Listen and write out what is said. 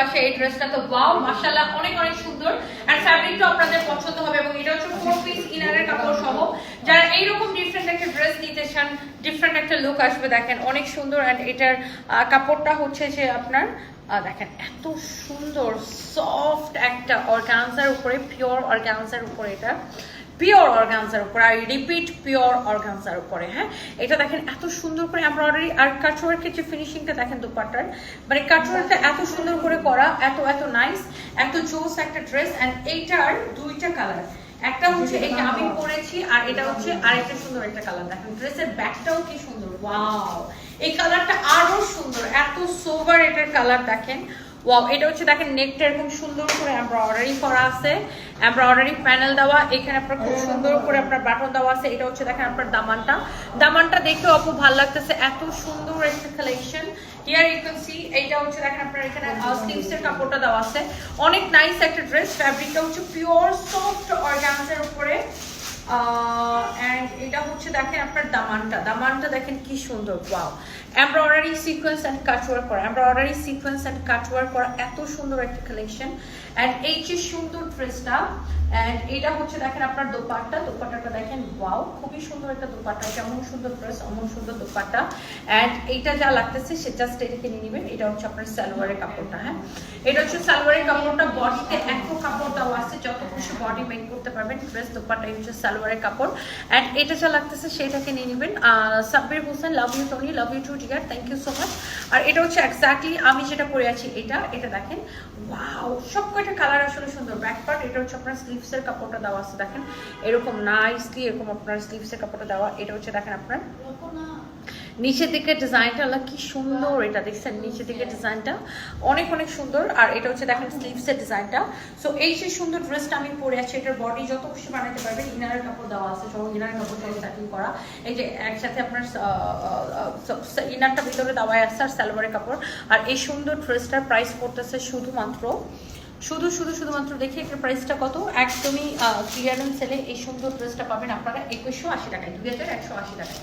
আসে এই ড্রেসটা। তো ওয়াও মাশাআল্লাহ অনেক অনেক সুন্দর, আর ফ্যাব্রিকটা আপনাদের পছন্দ হবে। এবং এটা হচ্ছে 4 পিস ইনারের কাপড় সহ। যারা এইরকম ডিফারেন্ট একটা ড্রেস নিতে চান, ডিফারেন্ট একটা লুক আসবে, দেখেন অনেক সুন্দর। অ্যান্ড এটার কাপড়টা হচ্ছে যে আপনার দেখেন এত সুন্দর সফট একটা অর্গানজার উপরে, পিওর অর্গানজার উপরে, এটা পিওর অর্গানজার উপরে, আর রিপিট পিওর অর্গানজার উপরে। হ্যাঁ, এটা দেখেন এত সুন্দর করে এমব্রয়ডারি, আর কাটওয়ার্কের যে ফিনিশিংটা দেখেন দুপাট্টার, মানে কাটওয়ার্কটা এত সুন্দর করে করা, এত এত নাইস, এত জোস একটা ড্রেস। অ্যান্ড এইটার দুইটা কালার, একটা হচ্ছে এটা আমি পরেছি, আর এটা হচ্ছে আরেকটা সুন্দর একটা কালার। দেখেন ড্রেসের ব্যাকটাও কি সুন্দর, ওয়াও এই কালারটা আরো সুন্দর, এত সোবার এটার কালার দেখেন। ওয়াও, এটা হচ্ছে দেখেন নেকটা এরকম সুন্দর করে এমব্রয়ডারি করা আছে, এমব্রয়ডারি প্যানেল দেওয়া, এখানে আপনার খুব সুন্দর করে আপনার বাটন দেওয়া আছে। এটা হচ্ছে দেখেন আপনার দামানটা দেখতে অপু ভালো লাগতেছে, এত সুন্দর একটা collection. Here you can see, এইটা হচ্ছে দেখেন আপনার এখানে স্লিভস এর কাপড়টা দেওয়া আছে, অনেক নাইস একটা ড্রেস। ফ্যাব্রিকটা হচ্ছে পিওর সফট অর্গানজার উপরে। এন্ড এটা হচ্ছে দেখেন আপনার দামানটা দেখেন কি সুন্দর, wow embroidery sequence and cutwork করা, এমব্রয়ডারি সিকোয়েন্স এন্ড কাটওয়ার্ক করা, এত সুন্দর একটা কালেকশন। এন্ড এই যে সুন্দর ড্রেসটা, এন্ড এটা হচ্ছে দেখেন আপনার দোপাট্টাটা দেখেন, ওয়াও খুবই সুন্দর একটা দোপাট্টা, যেমন সুন্দর ড্রেস অমন সুন্দর দোপাট্টা। এন্ড এইটা যা লাগতেছে সে জাস্ট এটাকে নিয়ে নেবেন। এটা হচ্ছে আপনার সালোয়ারের কাপড়টা। হ্যাঁ, এটা হচ্ছে সালোয়ারের কাপড়টা, বডিতে এত কাপড় দেওয়া আছে, যত খুশি বডি মেক করতে পারবেন। ড্রেস দোপাট্টা হচ্ছে সালোয়ারের কাপড়। এন্ড এটা যা লাগতেছে সেটাকে নিয়ে নেবেন। Sabbir Hossain, love you Tony, love you too dear, thank you so much. আর এটা হচ্ছে এক্স্যাক্টলি আমি যেটা পরে আছি, এটা দেখেন, ওয়াও সব কয়টা কালার আসলে সুন্দর। ব্যাক পার্ট, এটা হচ্ছে আপনার স্লিভস এর কাপড়টা দেওয়া আছে, দেখেন এরকম নাইসলি, এরকম আপনার স্লিভস এর কাপড়টা দেওয়া। এটা হচ্ছে দেখেন আপনার নিচের দিকে ডিজাইনটা, আল্লাহ কি সুন্দর, এটা দেখছেন নিচের দিকে ডিজাইনটা অনেক অনেক সুন্দর। আর এটা হচ্ছে দেখেন স্লিভস এর ডিজাইনটা। সো এই যে সুন্দর ড্রেসটা আমি পরে আছি, এটার বডি যত খুশি বানাতে পারবেন। ইনারের কাপড় দেওয়া আছে, সব ইনারের কাপড় সহ সেটিং করা। এই যে একসাথে আপনার ইনারটা ভিতরে দেওয়া আছে, আর সালোয়ারের কাপড়। আর এই সুন্দর ড্রেসটার প্রাইস পড়তেছে শুধুমাত্র দেখি এটার প্রাইসটা কত। একদমই ক্লিয়ারেন্স সেলে এই সুন্দর ড্রেসটা পাবেন আপনারা 2180 টাকায়, 2180 টাকায়।